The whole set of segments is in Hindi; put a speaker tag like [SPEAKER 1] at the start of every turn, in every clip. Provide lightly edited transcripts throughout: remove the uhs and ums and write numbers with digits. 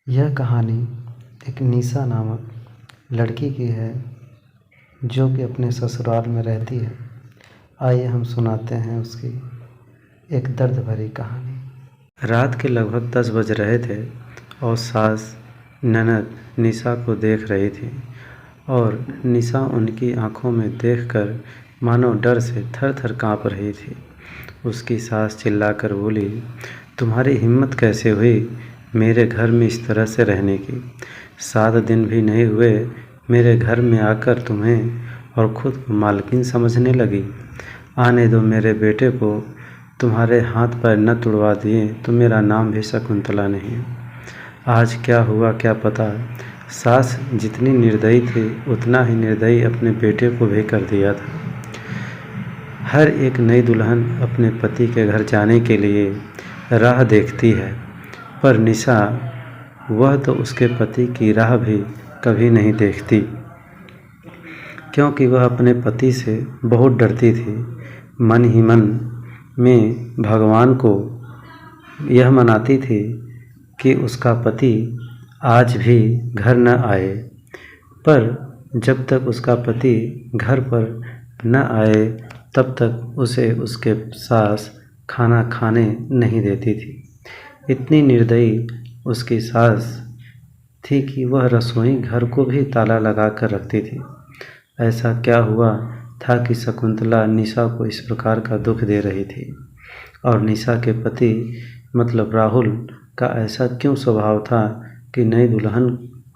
[SPEAKER 1] यह कहानी एक निशा नामक लड़की की है जो कि अपने ससुराल में रहती है। आइए हम सुनाते हैं उसकी एक दर्द भरी कहानी। रात के लगभग 10 बज रहे थे और सास ननद निशा को देख रही थी और निशा उनकी आंखों में देखकर मानो डर से थर थर काँप रही थी। उसकी सास चिल्लाकर बोली, तुम्हारी हिम्मत कैसे हुई मेरे घर में इस तरह से रहने की? 7 दिन भी नहीं हुए मेरे घर में आकर तुम्हें और खुद को मालकिन समझने लगी। आने दो मेरे बेटे को, तुम्हारे हाथ पैर न तुड़वा दिए तो मेरा नाम भी शकुंतला नहीं। आज क्या हुआ क्या पता। सास जितनी निर्दयी थी उतना ही निर्दयी अपने बेटे को भी कर दिया था। हर एक नई दुल्हन अपने पति के घर जाने के लिए राह देखती है, पर निशा वह तो उसके पति की राह भी कभी नहीं देखती, क्योंकि वह अपने पति से बहुत डरती थी। मन ही मन में भगवान को यह मनाती थी कि उसका पति आज भी घर न आए, पर जब तक उसका पति घर पर न आए तब तक उसे उसके सास खाना खाने नहीं देती थी। इतनी निर्दयी उसकी सास थी कि वह रसोई घर को भी ताला लगा कर रखती थी। ऐसा क्या हुआ था कि शकुंतला निशा को इस प्रकार का दुख दे रही थी, और निशा के पति मतलब राहुल का ऐसा क्यों स्वभाव था कि नई दुल्हन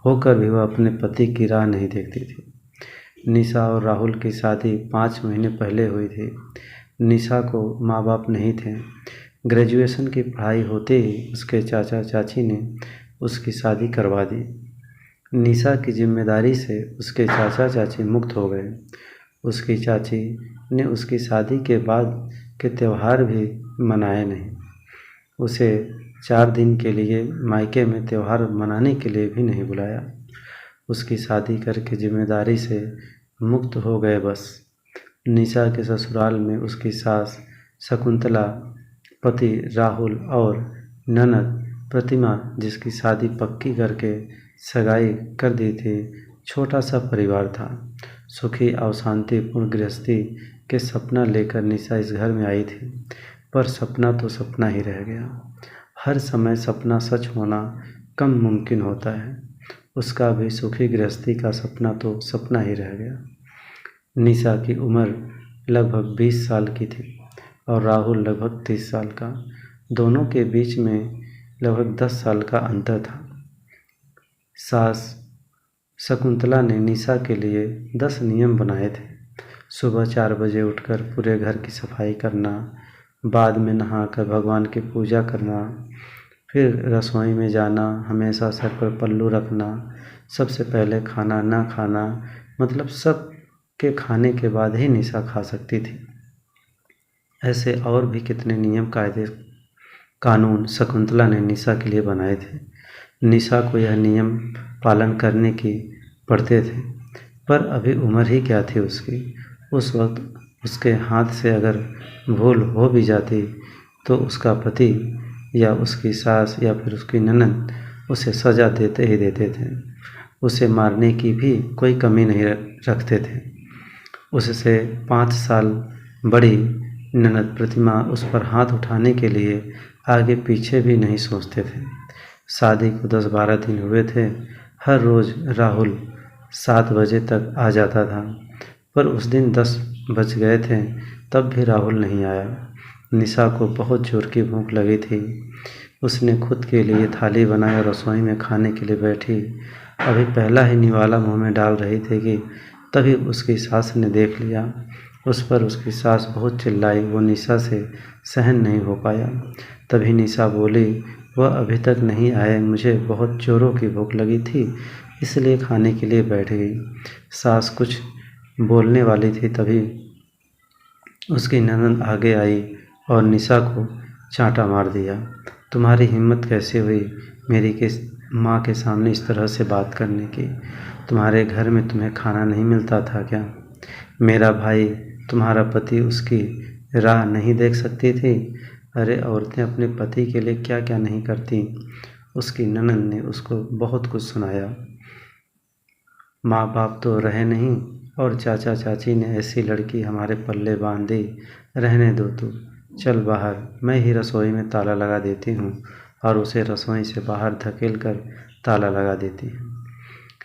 [SPEAKER 1] होकर भी वह अपने पति की राह नहीं देखती थी। निशा और राहुल की शादी 5 महीने पहले हुई थी। निशा को माँ बाप नहीं थे। ग्रेजुएशन की पढ़ाई होते ही उसके चाचा चाची ने उसकी शादी करवा दी। निशा की जिम्मेदारी से उसके चाचा चाची मुक्त हो गए। उसकी चाची ने उसकी शादी के बाद के त्यौहार भी मनाए नहीं। उसे 4 दिन के लिए मायके में त्यौहार मनाने के लिए भी नहीं बुलाया। उसकी शादी करके जिम्मेदारी से मुक्त हो गए बस। निशा के ससुराल में उसकी सास शकुंतला, पति राहुल और ननद प्रतिमा, जिसकी शादी पक्की करके सगाई कर दी थी, छोटा सा परिवार था। सुखी और शांतिपूर्ण गृहस्थी के सपना लेकर निशा इस घर में आई थी, पर सपना तो सपना ही रह गया। हर समय सपना सच होना कम मुमकिन होता है। उसका भी सुखी गृहस्थी का सपना तो सपना ही रह गया। निशा की उम्र लगभग 20 साल की थी और राहुल लगभग 30 साल का। दोनों के बीच में लगभग 10 साल का अंतर था। सास शकुंतला ने निशा के लिए 10 नियम बनाए थे। सुबह 4 बजे उठकर पूरे घर की सफाई करना, बाद में नहाकर भगवान की पूजा करना, फिर रसोई में जाना, हमेशा सर पर पल्लू रखना, सबसे पहले खाना ना खाना, मतलब सब के खाने के बाद ही निशा खा सकती थी। ऐसे और भी कितने नियम कायदे कानून शकुंतला ने निशा के लिए बनाए थे। निशा को यह नियम पालन करने की पड़ते थे, पर अभी उम्र ही क्या थी उसकी। उस वक्त उसके हाथ से अगर भूल हो भी जाती तो उसका पति या उसकी सास या फिर उसकी ननद उसे सज़ा देते ही देते थे। उसे मारने की भी कोई कमी नहीं रखते थे। उससे 5 साल बड़ी ननद प्रतिमा उस पर हाथ उठाने के लिए आगे पीछे भी नहीं सोचते थे। शादी को 10-12 दिन हुए थे। हर रोज़ राहुल 7 बजे तक आ जाता था, पर उस दिन 10 बज गए थे तब भी राहुल नहीं आया। निशा को बहुत जोर की भूख लगी थी। उसने खुद के लिए थाली बनाई और रसोई में खाने के लिए बैठी। अभी पहला ही निवाला मुंह में डाल रही थी कि तभी उसकी सास ने देख लिया। उस पर उसकी सास बहुत चिल्लाई। वो निशा से सहन नहीं हो पाया। तभी निशा बोली, वह अभी तक नहीं आए, मुझे बहुत जोरों की भूख लगी थी इसलिए खाने के लिए बैठ गई। सास कुछ बोलने वाली थी, तभी उसकी ननद आगे आई और निशा को चांटा मार दिया। तुम्हारी हिम्मत कैसे हुई मेरी माँ के सामने इस तरह से बात करने की? तुम्हारे घर में तुम्हें खाना नहीं मिलता था क्या? मेरा भाई तुम्हारा पति उसकी राह नहीं देख सकती थी? अरे औरतें अपने पति के लिए क्या क्या नहीं करती। उसकी ननद ने उसको बहुत कुछ सुनाया। माँ बाप तो रहे नहीं और चाचा चाची ने ऐसी लड़की हमारे पल्ले बांध दी, रहने दो तू, चल बाहर, मैं ही रसोई में ताला लगा देती हूँ। और उसे रसोई से बाहर धकेल कर ताला लगा देती है।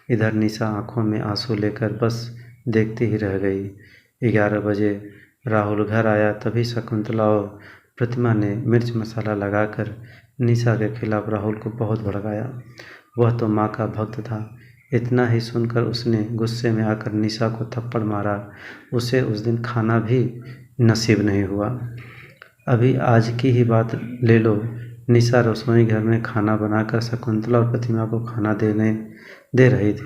[SPEAKER 1] इधर निशा आंखों में आंसू लेकर बस देखती ही रह गई। 11 बजे राहुल घर आया, तभी शकुंतला और प्रतिमा ने मिर्च मसाला लगाकर निशा के खिलाफ राहुल को बहुत भड़काया। वह तो माँ का भक्त था। इतना ही सुनकर उसने गुस्से में आकर निशा को थप्पड़ मारा। उसे उस दिन खाना भी नसीब नहीं हुआ। अभी आज की ही बात ले लो। निशा रसोई घर में खाना बनाकर शकुंतला और प्रतिमा को खाना दे रही थी।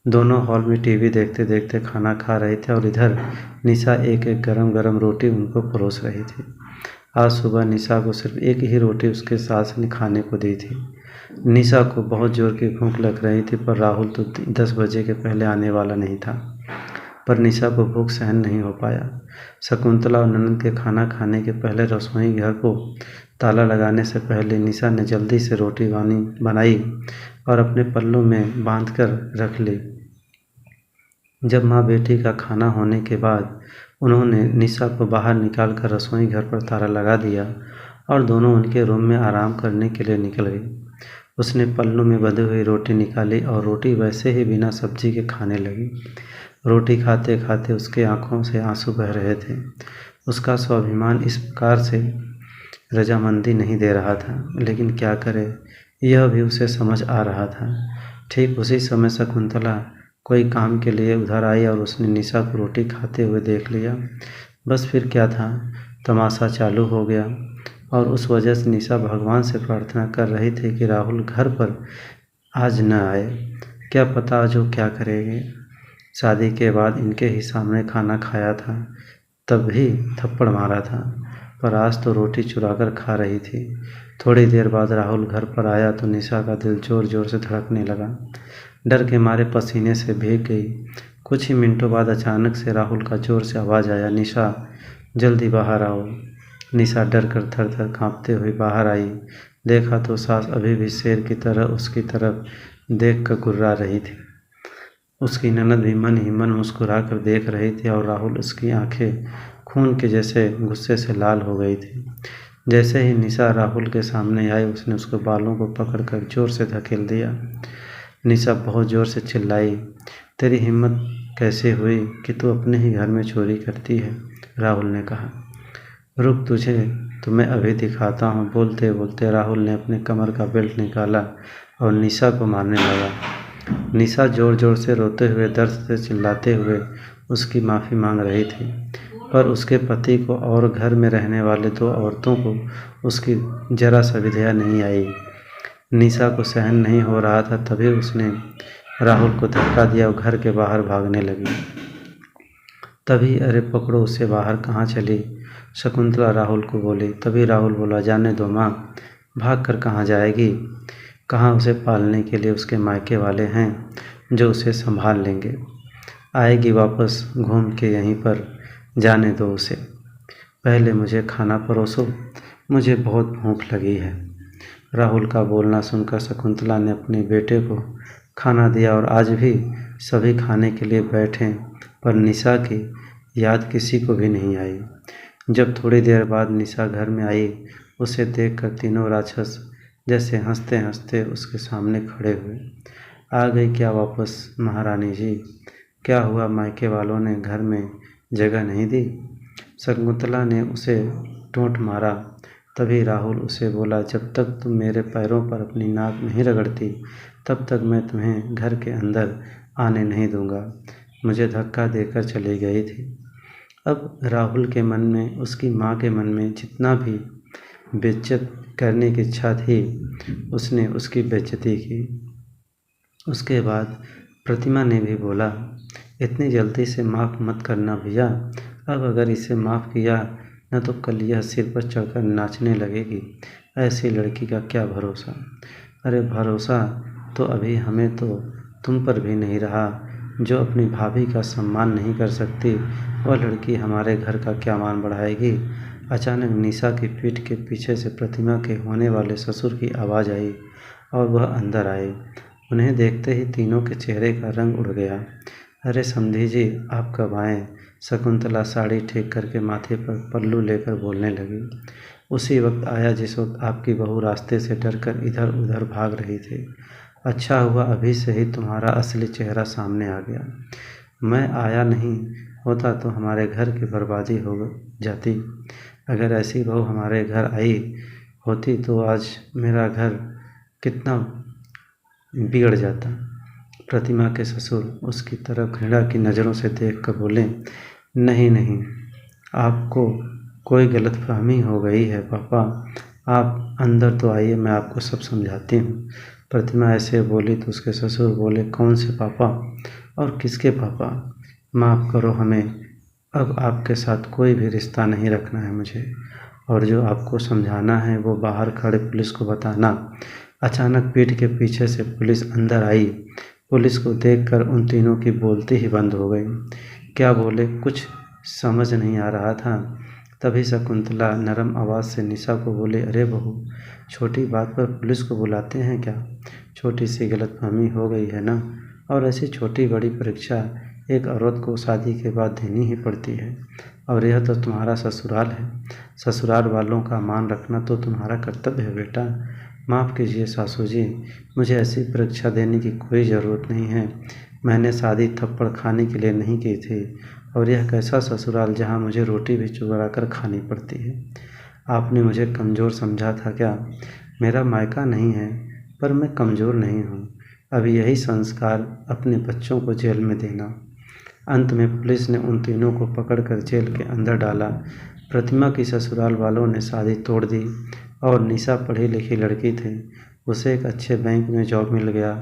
[SPEAKER 1] दोनों हॉल में टीवी देखते देखते खाना खा रहे थे और इधर निशा एक एक गरम गरम रोटी उनको परोस रही थी। आज सुबह निशा को सिर्फ एक ही रोटी उसके सास ने खाने को दी थी। निशा को बहुत जोर की भूख लग रही थी, पर राहुल तो 10 बजे के पहले आने वाला नहीं था। पर निशा को भूख सहन नहीं हो पाया। शकुंतला और ननद के खाना खाने के पहले रसोई घर को ताला लगाने से पहले निशा ने जल्दी से रोटी बनाई और अपने पल्लों में बांध कर रख ली। जब माँ बेटी का खाना होने के बाद उन्होंने निशा को बाहर निकाल कर रसोई घर पर ताला लगा दिया और दोनों उनके रूम में आराम करने के लिए निकल गई। उसने पल्लों में बंधी हुई रोटी निकाली और रोटी वैसे ही बिना सब्जी के खाने लगी। रोटी खाते खाते उसके आंखों से आंसू बह रहे थे। उसका स्वाभिमान इस प्रकार से रजामंदी नहीं दे रहा था, लेकिन क्या करे, यह भी उसे समझ आ रहा था। ठीक उसी समय शकुंतला कोई काम के लिए उधर आई और उसने निशा को रोटी खाते हुए देख लिया। बस फिर क्या था, तमाशा चालू हो गया और उस वजह से निशा भगवान से प्रार्थना कर रही थी कि राहुल घर पर आज न आए। क्या पता आज वो क्या करेंगे। शादी के बाद इनके ही सामने खाना खाया था, तब भी थप्पड़ मारा था, पर आज तो रोटी चुराकर खा रही थी। थोड़ी देर बाद राहुल घर पर आया तो निशा का दिल जोर जोर से धड़कने लगा। डर के मारे पसीने से भीग गई। कुछ ही मिनटों बाद अचानक से राहुल का जोर से आवाज़ आया, निशा जल्दी बाहर आओ। निशा डर कर थर थर काँपते हुए बाहर आई। देखा तो सास अभी भी शेर की तरह उसकी तरफ देख कर गुर्रा रही थी। उसकी ननद भी मन ही मन मुस्कुरा कर देख रही थी और राहुल उसकी आंखें खून के जैसे गुस्से से लाल हो गई थी। जैसे ही निशा राहुल के सामने आई, उसने उसके बालों को पकड़कर जोर से धकेल दिया। निशा बहुत जोर से चिल्लाई, तेरी हिम्मत कैसे हुई कि तू अपने ही घर में चोरी करती है? राहुल ने कहा। रुक, तुझे तो मैं अभी दिखाता हूँ। बोलते बोलते राहुल ने अपने कमर का बेल्ट निकाला और निशा को मारने लगा। निशा जोर जोर से रोते हुए, दर्द से चिल्लाते हुए उसकी माफ़ी मांग रही थी, पर उसके पति को और घर में रहने वाले 2 औरतों को उसकी जरा सा भी दया नहीं आई। निशा को सहन नहीं हो रहा था, तभी उसने राहुल को धक्का दिया और घर के बाहर भागने लगी। तभी अरे पकड़ो उसे, बाहर कहाँ चली? शकुंतला राहुल को बोली। तभी राहुल बोला, जाने दो माँ, भाग कर कहाँ जाएगी? कहाँ उसे पालने के लिए उसके मायके वाले हैं जो उसे संभाल लेंगे। आएगी वापस घूम के यहीं पर, जाने दो उसे। पहले मुझे खाना परोसो, मुझे बहुत भूख लगी है। राहुल का बोलना सुनकर शकुंतला ने अपने बेटे को खाना दिया और आज भी सभी खाने के लिए बैठे, पर निशा की याद किसी को भी नहीं आई। जब थोड़ी देर बाद निशा घर में आई, उसे देखकर तीनों राक्षस जैसे हंसते हंसते उसके सामने खड़े हुए। आ गई क्या वापस महारानी जी? क्या हुआ, मायके वालों ने घर में जगह नहीं दी? शकुंतला ने उसे टोंट मारा। तभी राहुल उसे बोला, जब तक तुम मेरे पैरों पर अपनी नाक नहीं रगड़ती, तब तक मैं तुम्हें घर के अंदर आने नहीं दूंगा। मुझे धक्का देकर चली गई थी। अब राहुल के मन में, उसकी माँ के मन में जितना भी बेइज्जत करने की इच्छा थी, उसने उसकी बेइज्जती की। उसके बाद प्रतिमा ने भी बोला, इतनी जल्दी से माफ़ मत करना भैया। अब अगर इसे माफ़ किया न तो कल यह सिर पर चढ़कर नाचने लगेगी। ऐसी लड़की का क्या भरोसा? अरे भरोसा तो अभी हमें तो तुम पर भी नहीं रहा। जो अपनी भाभी का सम्मान नहीं कर सकती, वह लड़की हमारे घर का क्या मान बढ़ाएगी? अचानक निशा की पीठ के पीछे से प्रतिमा के होने वाले ससुर की आवाज़ आई और वह अंदर आए। उन्हें देखते ही तीनों के चेहरे का रंग उड़ गया। अरे समधी जी, आप कब आए? शकुंतला साड़ी ठीक करके माथे पर पल्लू लेकर बोलने लगी। उसी वक्त आया जिस वक्त आपकी बहू रास्ते से डरकर इधर उधर भाग रही थी। अच्छा हुआ अभी से ही तुम्हारा असली चेहरा सामने आ गया। मैं आया नहीं होता तो हमारे घर की बर्बादी हो जाती। अगर ऐसी बहू हमारे घर आई होती तो आज मेरा घर कितना बिगड़ जाता। प्रतिमा के ससुर उसकी तरफ घृणा की नज़रों से देखकर बोले, नहीं नहीं, आपको कोई गलतफहमी हो गई है पापा। आप अंदर तो आइए, मैं आपको सब समझाती हूँ। प्रतिमा ऐसे बोली तो उसके ससुर बोले, कौन से पापा और किसके पापा? माफ़ करो हमें, अब आपके साथ कोई भी रिश्ता नहीं रखना है मुझे, और जो आपको समझाना है वो बाहर खड़े पुलिस को बताना। अचानक पीठ के पीछे से पुलिस अंदर आई। पुलिस को देखकर उन तीनों की बोलती ही बंद हो गई। क्या बोले कुछ समझ नहीं आ रहा था। तभी शकुंतला नरम आवाज़ से निशा को बोले, अरे बहू, छोटी बात पर पुलिस को बुलाते हैं क्या? छोटी सी गलतफहमी हो गई है ना, और ऐसी छोटी बड़ी परीक्षा एक औरत को शादी के बाद देनी ही पड़ती है। और यह तो तुम्हारा ससुराल है, ससुराल वालों का मान रखना तो तुम्हारा कर्तव्य है बेटा। माफ़ कीजिए सासू जी, मुझे ऐसी परीक्षा देने की कोई ज़रूरत नहीं है। मैंने शादी थप्पड़ खाने के लिए नहीं की थी, और यह कैसा ससुराल जहाँ मुझे रोटी भी चुरा कर खानी पड़ती है। आपने मुझे कमज़ोर समझा था क्या? मेरा मायका नहीं है, पर मैं कमज़ोर नहीं हूँ। अब यही संस्कार अपने बच्चों को जेल में देना। अंत में पुलिस ने उन तीनों को पकड़कर जेल के अंदर डाला। प्रतिमा की ससुराल वालों ने शादी तोड़ दी, और निशा पढ़ी लिखी लड़की थी। उसे एक अच्छे बैंक में जॉब मिल गया,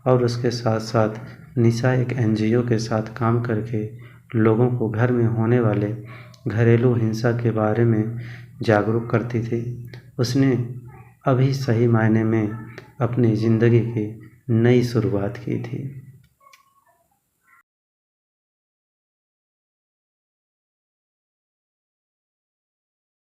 [SPEAKER 1] और उसके साथ साथ निशा एक एनजीओ के साथ काम करके लोगों को घर में होने वाले घरेलू हिंसा के बारे में जागरूक करती थी। उसने अभी सही मायने में अपनी ज़िंदगी की नई शुरुआत की थी।